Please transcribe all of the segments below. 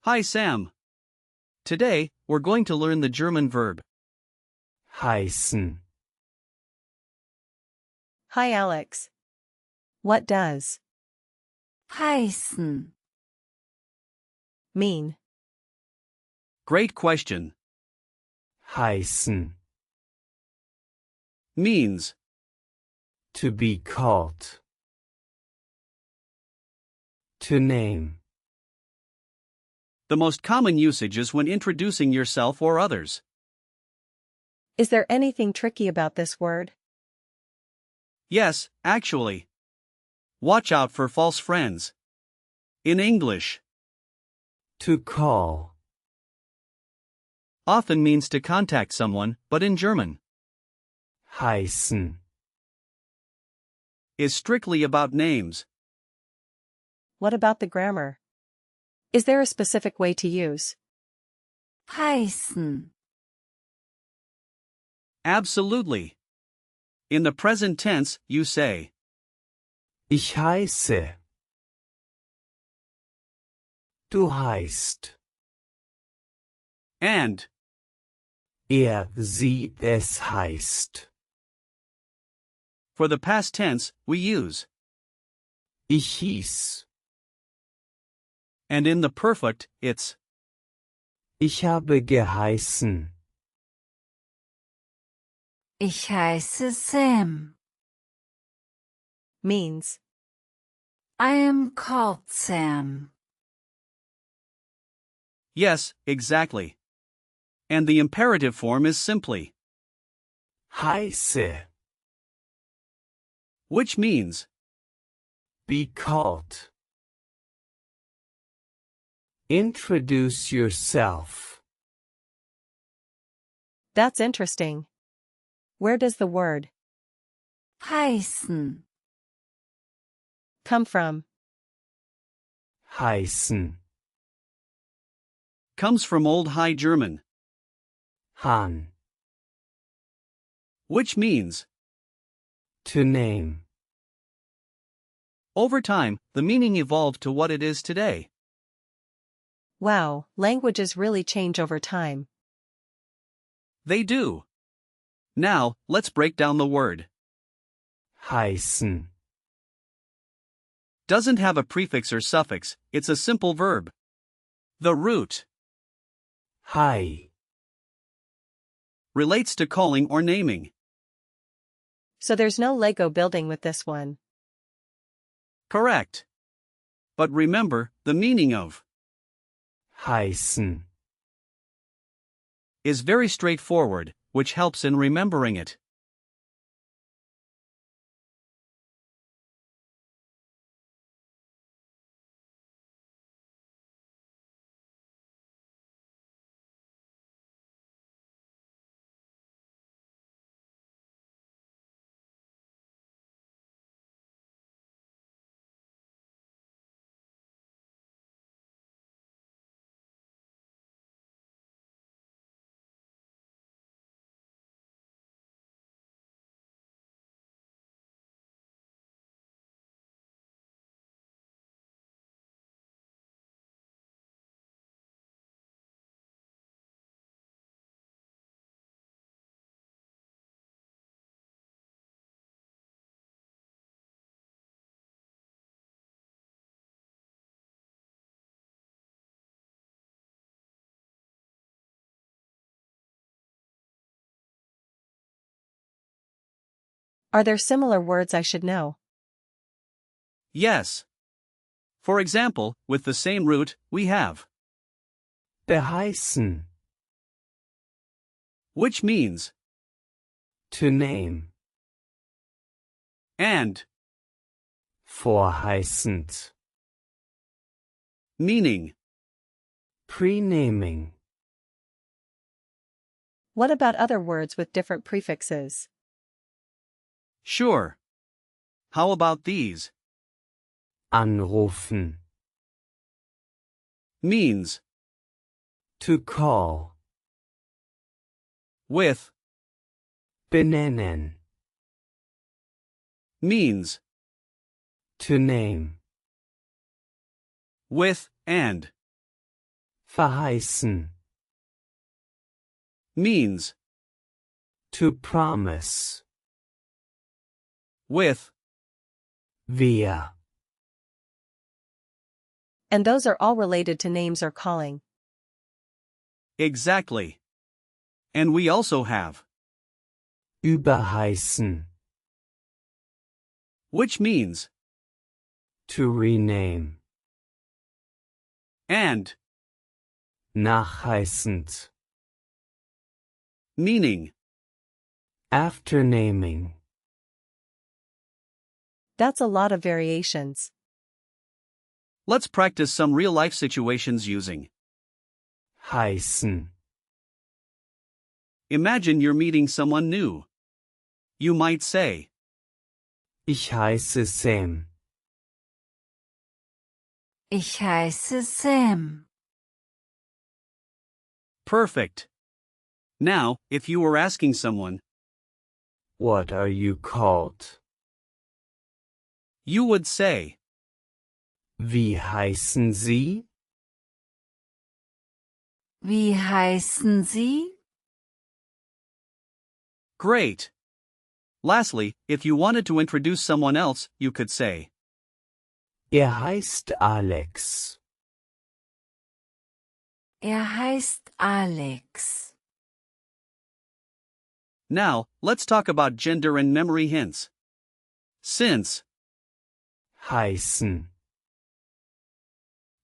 Hi Sam. Today, we're going to learn the German verb. Heißen. Hi Alex. What does heißen, mean? Great question. Heißen. Means To be called. To name. the most common usage is when introducing yourself or others. Is there anything tricky about this word? Yes, actually. Watch out for false friends. In English, To call. often means to contact someone, but in German, Heißen. is strictly about names. What about the grammar? Is there a specific way to use heißen, Absolutely. In the present tense, you say, Ich heiße. Du heißt. and Sie, es heißt. for the past tense, we use, Ich hieß. and in the perfect, it's, Ich habe geheißen. ich heiße Sam. means. I am called Sam. yes, exactly. And the imperative form is simply, Heiße. which means, Be called. Introduce yourself. That's interesting. Where does the word heißen, come from? Heißen. comes from Old High German, Han. which means, To name. over time, the meaning evolved to what it is today. Wow, languages really change over time. They do. Now, let's break down the word. Heißen. Doesn't have a prefix or suffix, it's a simple verb. The root Hei. relates to calling or naming. So there's no Lego building with this one. Correct. But remember, the meaning of Heißen. is very straightforward, which helps in remembering it. Are there similar words I should know? Yes. For example, with the same root, we have, Beheißen. which means, To name. and, Vorheißend. meaning. Prenaming. What about other words with different prefixes? Sure. How about these? Anrufen. Means, To call. with, Benennen. means, To name. with, and. Verheißen. Means To promise. with, Wer. And those are all related to names or calling. exactly. And we also have, Überheißen. which means, To rename. and, Nachheißend. meaning. After naming. That's a lot of variations. Let's practice some real-life situations using. Heißen. Imagine you're meeting someone new. You might say, Ich heiße Sam. Ich heiße Sam. perfect. Now, if you were asking someone, What are you called? you would say, Wie heißen Sie? Wie heißen Sie? great. Lastly, if you wanted to introduce someone else, you could say, Heißt Alex. Heißt Alex. now, let's talk about gender and memory hints. Since Heißen.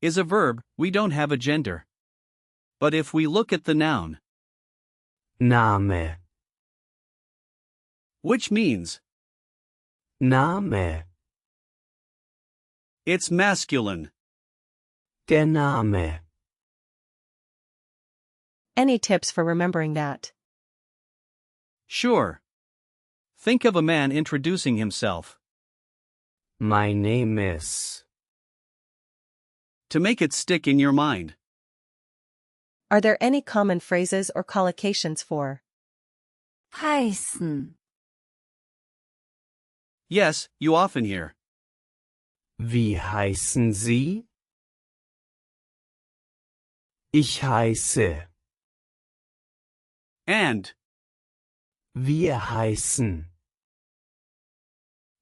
is a verb, we don't have a gender. But if we look at the noun, Name. which means, Name. it's masculine. Der Name. Any tips for remembering that? Sure. Think of a man introducing himself. My name is. To make it stick in your mind. Are there any common phrases or collocations for Heißen. Yes, you often hear, Wie heißen Sie? Ich heiße. and Wir heißen.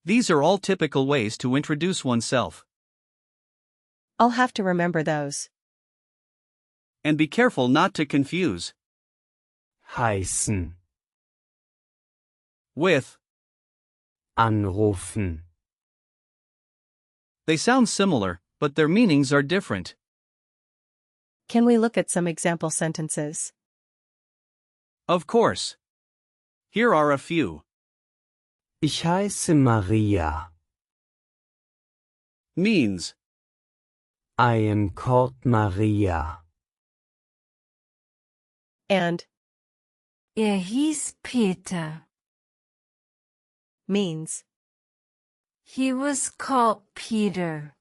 these are all typical ways to introduce oneself. I'll have to remember those. And be careful not to confuse Heißen. with. Anrufen. They sound similar, but their meanings are different. Can we look at some example sentences? Of course. Here are a few. Ich heiße Maria. Means, I am called Maria. And Hieß Peter. means. He was called Peter.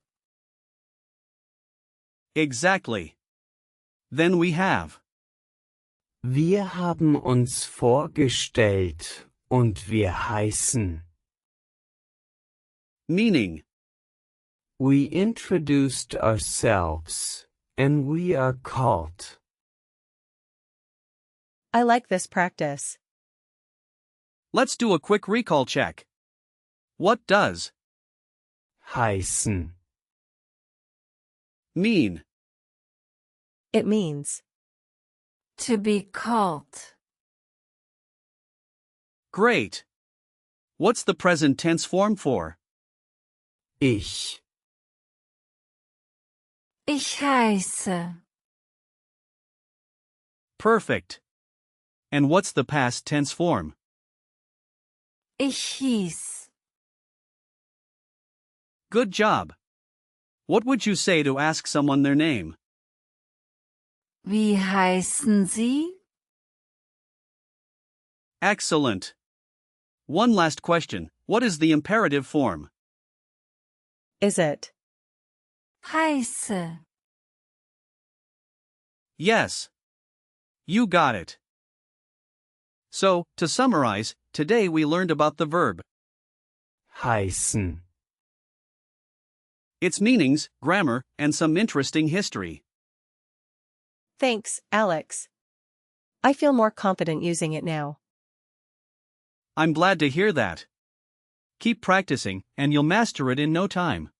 exactly. Then we have, Wir haben uns vorgestellt und wir heißen. meaning, We introduced ourselves and we are called. I like this practice. let's do a quick recall check. What does Heißen. mean? It means. To be called. Great. What's the present tense form for? Ich. Ich heiße. Perfect. And what's the past tense form? Ich hieß. Good job. What would you say to ask someone their name? Wie heißen Sie? Excellent. One last question. What is the imperative form? Is it? Heiße. Yes. You got it. So, to summarize, today we learned about the verb, Heißen. its meanings, grammar, and some interesting history. Thanks, Alex. I feel more confident using it now. I'm glad to hear that. Keep practicing, and you'll master it in no time.